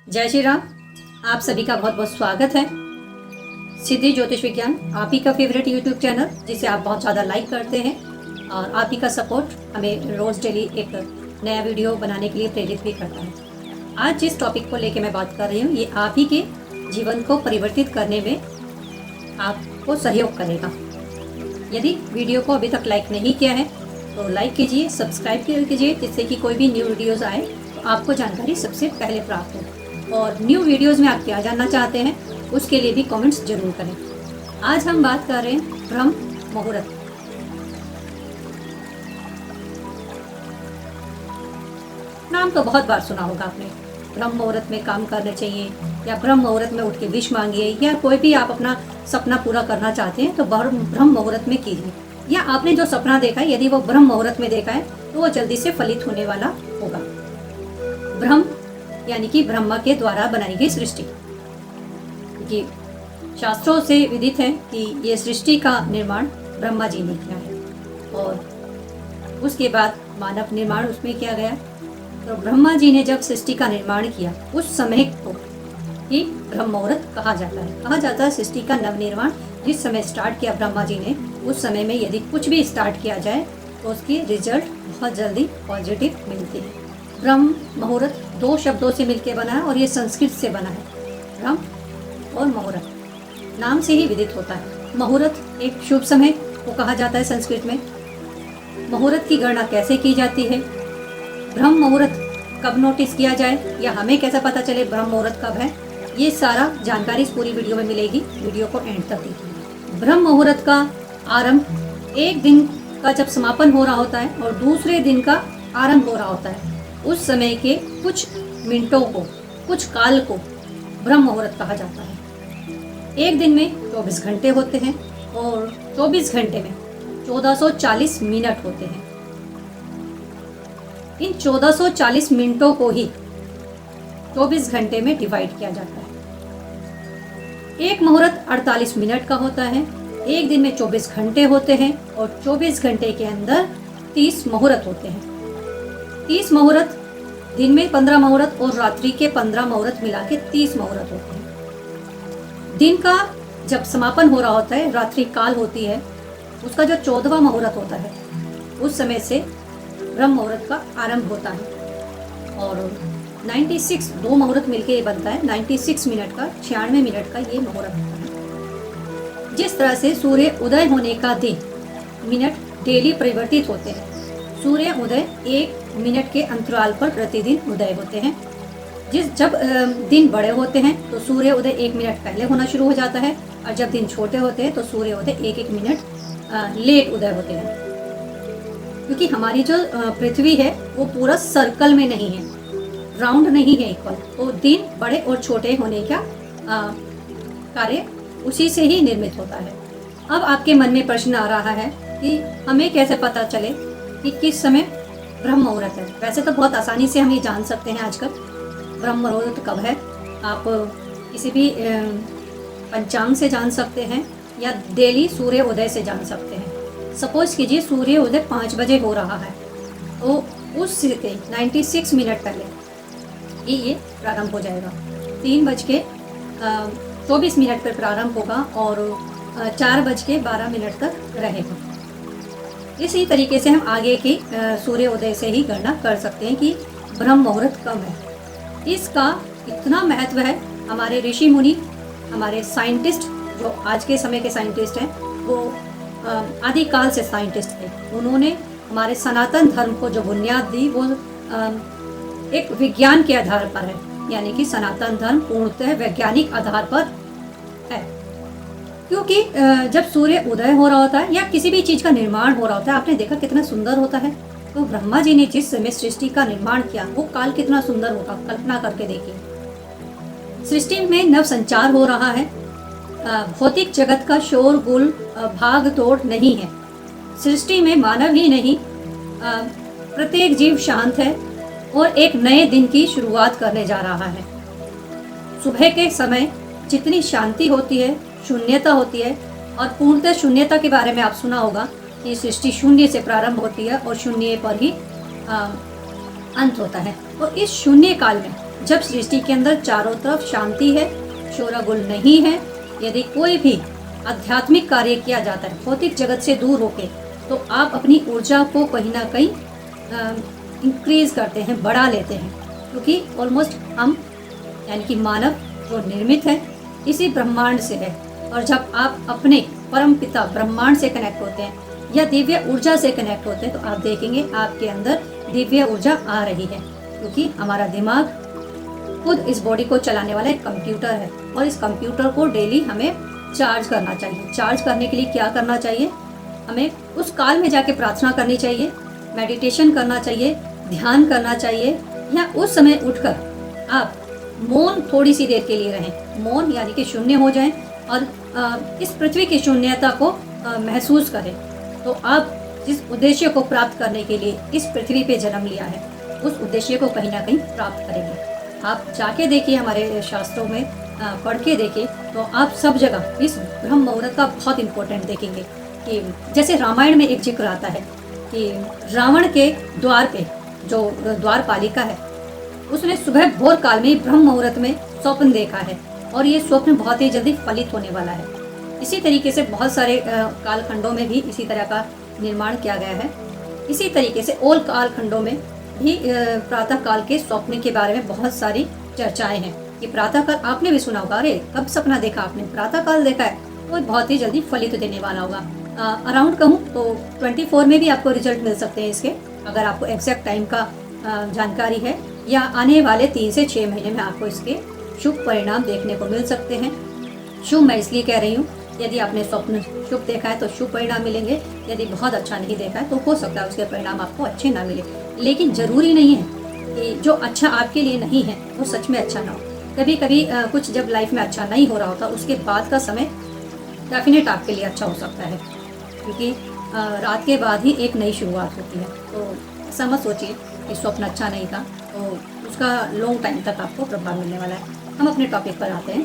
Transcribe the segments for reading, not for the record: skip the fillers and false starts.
जय श्री राम। आप सभी का बहुत बहुत स्वागत है। सिद्धि ज्योतिष विज्ञान आप ही का फेवरेट यूट्यूब चैनल, जिसे आप बहुत ज़्यादा लाइक करते हैं और आप ही का सपोर्ट हमें रोज़ डेली एक नया वीडियो बनाने के लिए प्रेरित भी करता है। आज जिस टॉपिक को लेके मैं बात कर रही हूँ, ये आप ही के जीवन को परिवर्तित करने में आपको सहयोग करेगा। यदि वीडियो को अभी तक लाइक नहीं किया है तो लाइक कीजिए, सब्सक्राइब कीजिए, जिससे कि कोई भी न्यू वीडियोज़ आए तो आपको जानकारी सबसे पहले प्राप्त हो। और न्यू वीडियोस में आप क्या जानना चाहते हैं उसके लिए भी कमेंट्स जरूर करें। आज हम बात कर रहे हैं ब्रह्म मुहूर्त। नाम तो बहुत बार सुना होगा आपने। ब्रह्म मुहूर्त में काम करने चाहिए, या ब्रह्म मुहूर्त में उठ के विश मांगिए, या कोई भी आप अपना सपना पूरा करना चाहते हैं तो ब्रह्म मुहूर्त में कीजिए। या आपने जो सपना देखा है, यदि वो ब्रह्म मुहूर्त में देखा है तो वो जल्दी से फलित होने वाला होगा। ब्रह्म यानी कि ब्रह्मा के द्वारा बनाई गई सृष्टि, कि शास्त्रों से विदित है कि ये सृष्टि का निर्माण ब्रह्मा जी ने किया है और उसके बाद मानव निर्माण उसमें किया गया। तो ब्रह्मा जी ने जब सृष्टि का निर्माण किया उस समय को ही ब्रह्म मुहूर्त कहा जाता है। कहा जाता है सृष्टि का नवनिर्माण जिस समय स्टार्ट किया ब्रह्मा जी ने, उस समय में यदि कुछ भी स्टार्ट किया जाए तो उसकी रिजल्ट बहुत जल्दी पॉजिटिव मिलती है। ब्रह्म मुहूर्त दो शब्दों से मिलकर बना है और ये संस्कृत से बना है। ब्रह्म और मुहूर्त नाम से ही विदित होता है। मुहूर्त एक शुभ समय को कहा जाता है संस्कृत में। मुहूर्त की गणना कैसे की जाती है, ब्रह्म मुहूर्त कब नोटिस किया जाए, या हमें कैसे पता चले ब्रह्म मुहूर्त कब है, ये सारा जानकारी इस पूरी वीडियो में मिलेगी। वीडियो को एंड तक देखिए। ब्रह्म मुहूर्त का आरंभ एक दिन का जब समापन हो रहा होता है और दूसरे दिन का आरंभ हो रहा होता है, उस समय के कुछ मिनटों को, कुछ काल को ब्रह्म मुहूर्त कहा जाता है। एक दिन में 24 घंटे होते हैं और 24 घंटे में 1440 मिनट होते हैं। इन 1440 मिनटों को ही 24 घंटे में डिवाइड किया जाता है। एक मुहूर्त 48 मिनट का होता है। एक दिन में 24 घंटे होते हैं और 24 घंटे के अंदर 30 मुहूर्त होते हैं। 30 मुहूर्त, दिन में 15 मुहूर्त और रात्रि के 15 मुहूर्त मिला के 30 मुहूर्त होते हैं। दिन का जब समापन हो रहा होता है, रात्रि काल होती है, उसका जो 14वां मुहूर्त होता है, उस समय से ब्रह्म मुहूर्त का आरंभ होता है। और 96 दो मुहूर्त मिलके ये बनता है। 96 मिनट का, 96 मिनट का ये मुहूर्त होता है। जिस तरह से सूर्य उदय होने का दिन मिनट डेली परिवर्तित होते हैं। सूर्य उदय 1 मिनट के अंतराल पर प्रतिदिन उदय होते हैं। जब दिन बड़े होते हैं तो सूर्य उदय 1 मिनट पहले होना शुरू हो जाता है, और जब दिन छोटे होते हैं तो सूर्य उदय 1-1 मिनट लेट उदय होते हैं। क्योंकि हमारी जो पृथ्वी है वो पूरा सर्कल में नहीं है, राउंड नहीं है इक्वल, तो दिन बड़े और छोटे होने का कार्य उसी से ही निर्मित होता है। अब आपके मन में प्रश्न आ रहा है कि हमें कैसे पता चले कि किस समय ब्रह्म मुहूर्त है। वैसे तो बहुत आसानी से हम ये जान सकते हैं आजकल ब्रह्म मुहूर्त कब है। आप किसी भी पंचांग से जान सकते हैं या डेली सूर्य उदय से जान सकते हैं। सपोज कीजिए सूर्य उदय 5 बजे हो रहा है, तो उस से 96 मिनट पहले ये प्रारंभ हो जाएगा। 3:24 मिनट पर प्रारंभ होगा और 4:12 तक रहेगा। इसी तरीके से हम आगे की सूर्य उदय से ही गणना कर सकते हैं कि ब्रह्म मुहूर्त कब है। इसका इतना महत्व है। हमारे ऋषि मुनि, हमारे साइंटिस्ट, जो आज के समय के साइंटिस्ट हैं, वो आदिकाल से साइंटिस्ट थे। उन्होंने हमारे सनातन धर्म को जो बुनियाद दी वो एक विज्ञान के आधार पर है, यानी कि सनातन धर्म पूर्णतः वैज्ञानिक आधार पर है। क्योंकि जब सूर्य उदय हो रहा होता है या किसी भी चीज़ का निर्माण हो रहा होता है, आपने देखा कितना सुंदर होता है। तो ब्रह्मा जी ने जिस समय सृष्टि का निर्माण किया वो काल कितना सुंदर होगा, कल्पना करके देखिए। सृष्टि में नव संचार हो रहा है। भौतिक जगत का शोरगुल, भाग तोड़ नहीं है। सृष्टि में मानव ही नहीं, प्रत्येक जीव शांत है और एक नए दिन की शुरुआत करने जा रहा है। सुबह के समय जितनी शांति होती है, शून्यता होती है, और पूर्णतः शून्यता के बारे में आप सुना होगा कि सृष्टि शून्य से प्रारंभ होती है और शून्य पर ही अंत होता है। और इस शून्य काल में जब सृष्टि के अंदर चारों तरफ शांति है, शोरगुल नहीं है, यदि कोई भी आध्यात्मिक कार्य किया जाता है भौतिक जगत से दूर होके, तो आप अपनी ऊर्जा को कहीं ना कहीं इंक्रीज करते हैं, बढ़ा लेते हैं, क्योंकि ऑलमोस्ट हम यानी कि मानव जो निर्मित है इसी ब्रह्मांड से है। और जब आप अपने परम पिता ब्रह्मांड से कनेक्ट होते हैं या दिव्य ऊर्जा से कनेक्ट होते हैं, तो आप देखेंगे आपके अंदर दिव्य ऊर्जा आ रही है, क्योंकि हमारा दिमाग खुद इस बॉडी को चलाने वाला एक कंप्यूटर है और इस कंप्यूटर को डेली हमें चार्ज करना चाहिए। चार्ज करने के लिए क्या करना चाहिए? हमें उस काल में जाके प्रार्थना करनी चाहिए, मेडिटेशन करना चाहिए, ध्यान करना चाहिए, या उस समय उठकर आप मौन थोड़ी सी देर के लिए रहें। मौन यानी कि शून्य हो जाएं और इस पृथ्वी की शून्यता को महसूस करें। तो आप जिस उद्देश्य को प्राप्त करने के लिए इस पृथ्वी पे जन्म लिया है, उस उद्देश्य को कहीं ना कहीं प्राप्त करेंगे। आप जाके देखिए, हमारे शास्त्रों में पढ़ के देखिए, तो आप सब जगह इस ब्रह्म मुहूर्त का बहुत इम्पोर्टेंट देखेंगे। कि जैसे रामायण में एक जिक्र आता है कि रावण के द्वार पे जो द्वारपालिका है, उसने सुबह भोर काल में ब्रह्म मुहूर्त में स्वप्न देखा है और ये स्वप्न बहुत ही जल्दी फलित होने वाला है। इसी तरीके से बहुत सारे कालखंडों में भी इसी तरह का निर्माण किया गया है। इसी तरीके से और कालखंडों में भी प्रातः काल के स्वप्न के बारे में बहुत सारी चर्चाएं हैं कि प्रातः काल आपने भी सुना होगा, अरे कब सपना देखा आपने, प्रातः काल देखा है, वो बहुत ही जल्दी फलित देने वाला होगा। अराउंड कहूँ तो 24 में भी आपको रिजल्ट मिल सकते हैं इसके, अगर आपको एग्जैक्ट टाइम का जानकारी है, या आने वाले 3 से 6 महीने में आपको इसके शुभ परिणाम देखने को मिल सकते हैं। शुभ मैं इसलिए कह रही हूँ, यदि आपने स्वप्न शुभ देखा है तो शुभ परिणाम मिलेंगे, यदि बहुत अच्छा नहीं देखा है तो हो सकता है उसके परिणाम आपको अच्छे ना मिले। लेकिन ज़रूरी नहीं है कि जो अच्छा आपके लिए नहीं है वो सच में अच्छा ना हो। कभी कभी कुछ जब लाइफ में अच्छा नहीं हो रहा होता, उसके बाद का समय डेफिनेट आपके लिए अच्छा हो सकता है, क्योंकि रात के बाद ही एक नई शुरुआत होती है। तो ऐसा मत सोचिए कि स्वप्न अच्छा नहीं था तो उसका लॉन्ग टाइम तक आपको प्रभाव मिलने वाला है। हम अपने टॉपिक पर आते हैं।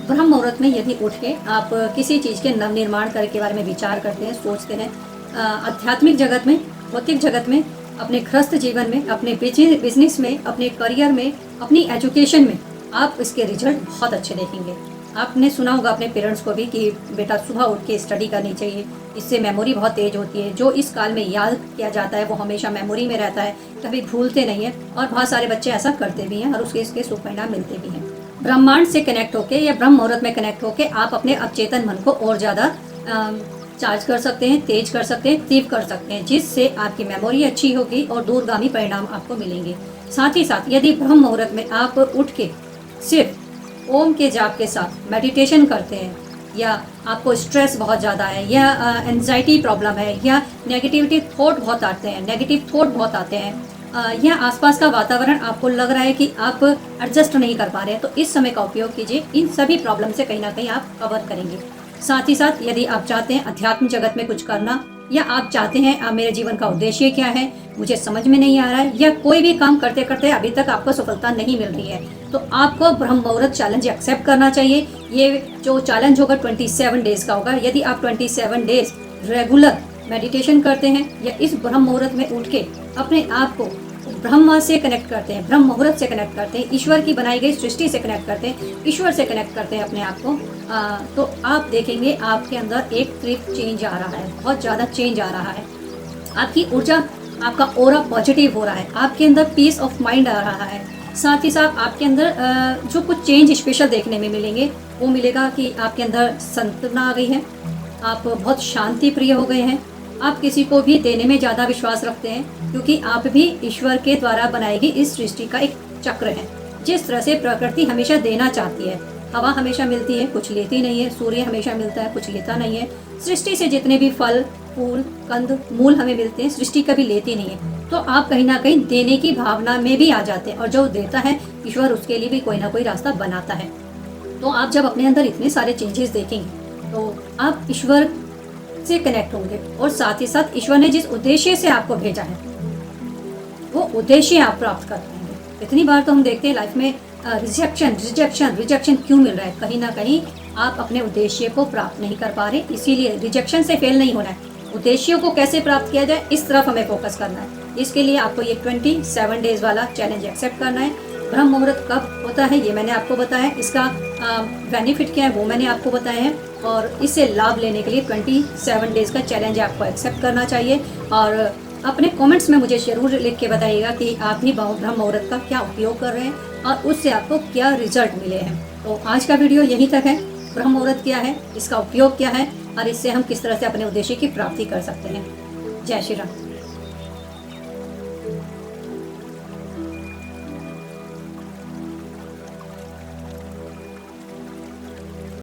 ब्रह्म मुहूर्त में यदि उठ के आप किसी चीज़ के नवनिर्माण करने के बारे में विचार करते हैं, सोचते हैं, आध्यात्मिक जगत में, भौतिक जगत में, अपने गृहस्थ जीवन में, अपने बिजनेस में, अपने करियर में, अपनी एजुकेशन में, आप इसके रिजल्ट बहुत अच्छे देखेंगे। आपने सुना होगा अपने पेरेंट्स को भी कि बेटा सुबह उठ के स्टडी करनी चाहिए, इससे मेमोरी बहुत तेज होती है, जो इस काल में याद किया जाता है वो हमेशा मेमोरी में रहता है, कभी भूलते नहीं है। और बहुत सारे बच्चे ऐसा करते भी हैं और उसके इसके शुभ परिणाम मिलते भी हैं। ब्रह्मांड से कनेक्ट होके या ब्रह्म मुहूर्त में कनेक्ट होके आप अपने अचेतन मन को और ज़्यादा चार्ज कर सकते हैं, तेज कर सकते हैं, तीव्र कर सकते हैं, जिससे आपकी मेमोरी अच्छी होगी और दूरगामी परिणाम आपको मिलेंगे। साथ ही साथ यदि ब्रह्म मुहूर्त में आप उठ के सिर्फ ओम के जाप के साथ मेडिटेशन करते हैं, या आपको स्ट्रेस बहुत ज़्यादा है, या एंजाइटी प्रॉब्लम है, या नेगेटिविटी थॉट बहुत आते हैं, नेगेटिव थॉट बहुत आते हैं, या आसपास का वातावरण आपको लग रहा है कि आप एडजस्ट नहीं कर पा रहे हैं, तो इस समय का उपयोग कीजिए। इन सभी प्रॉब्लम से कहीं ना कहीं आप कवर करेंगे। साथ ही साथ यदि आप चाहते हैं अध्यात्म जगत में कुछ करना, या आप चाहते हैं मेरे जीवन का उद्देश्य क्या है, मुझे समझ में नहीं आ रहा है, या कोई भी काम करते करते अभी तक आपको सफलता नहीं मिल रही है, तो आपको ब्रह्म मुहूर्त चैलेंज एक्सेप्ट करना चाहिए। ये जो चैलेंज होगा 27 डेज का होगा। यदि आप 27 डेज रेगुलर मेडिटेशन करते हैं या इस ब्रह्म मुहूर्त में उठ के अपने आप को ब्रह्मा से कनेक्ट करते हैं, ब्रह्म मुहूर्त से कनेक्ट करते हैं, ईश्वर की बनाई गई सृष्टि से कनेक्ट करते हैं, ईश्वर से कनेक्ट करते हैं अपने आप को, तो आप देखेंगे आपके अंदर एक ट्रिप चेंज आ रहा है, बहुत ज़्यादा चेंज आ रहा है। आपकी ऊर्जा, आपका ऑरा पॉजिटिव हो रहा है, आपके अंदर पीस ऑफ माइंड आ रहा है। साथ ही साथ आपके अंदर जो कुछ चेंज स्पेशल देखने में मिलेंगे वो मिलेगा कि आपके अंदर संतना आ गई है, आप बहुत शांति प्रिय हो गए हैं, आप किसी को भी देने में ज़्यादा विश्वास रखते हैं, क्योंकि आप भी ईश्वर के द्वारा बनाई गई इस सृष्टि का एक चक्र है। जिस तरह से प्रकृति हमेशा देना चाहती है, हवा हमेशा मिलती है, कुछ लेती नहीं है, सूर्य हमेशा मिलता है, कुछ लेता नहीं है, सृष्टि से जितने भी फल, फूल, कंद, मूल हमें मिलते हैं, सृष्टि कभी लेती नहीं है। तो आप कहीं ना कहीं देने की भावना में भी आ जाते हैं, और जो देता है ईश्वर उसके लिए भी कोई ना कोई रास्ता बनाता है। तो आप जब अपने अंदर इतने सारे चेंजेस देखेंगे तो आप ईश्वर से कनेक्ट होंगे, और साथ ही साथ ईश्वर ने जिस उद्देश्य से आपको भेजा है वो उद्देश्य आप प्राप्त कर पाएंगे। इतनी बार तो हम देखते हैं लाइफ में रिजेक्शन क्यों मिल रहा है? कहीं ना कहीं आप अपने उद्देश्य को प्राप्त नहीं कर पा रहे, इसीलिए रिजेक्शन से फेल नहीं होना है। उद्देश्यों को कैसे प्राप्त किया जाए, इस तरफ हमें फोकस करना है। इसके लिए आपको ये 27 डेज वाला चैलेंज एक्सेप्ट करना है। ब्रह्म मुहूर्त कब होता है ये मैंने आपको बताया, इसका बेनिफिट क्या है वो मैंने आपको बताया है, और इससे लाभ लेने के लिए 27 डेज़ का चैलेंज आपको एक्सेप्ट करना चाहिए। और अपने कमेंट्स में मुझे ज़रूर लिख के बताइएगा कि आप भी ब्रह्म मुहूर्त का क्या उपयोग कर रहे हैं और उससे आपको क्या रिजल्ट मिले हैं। तो आज का वीडियो यहीं तक है। ब्रह्म मुहूर्त क्या है, इसका उपयोग क्या है और इससे हम किस तरह से अपने उद्देश्य की प्राप्ति कर सकते हैं। जय श्री राम।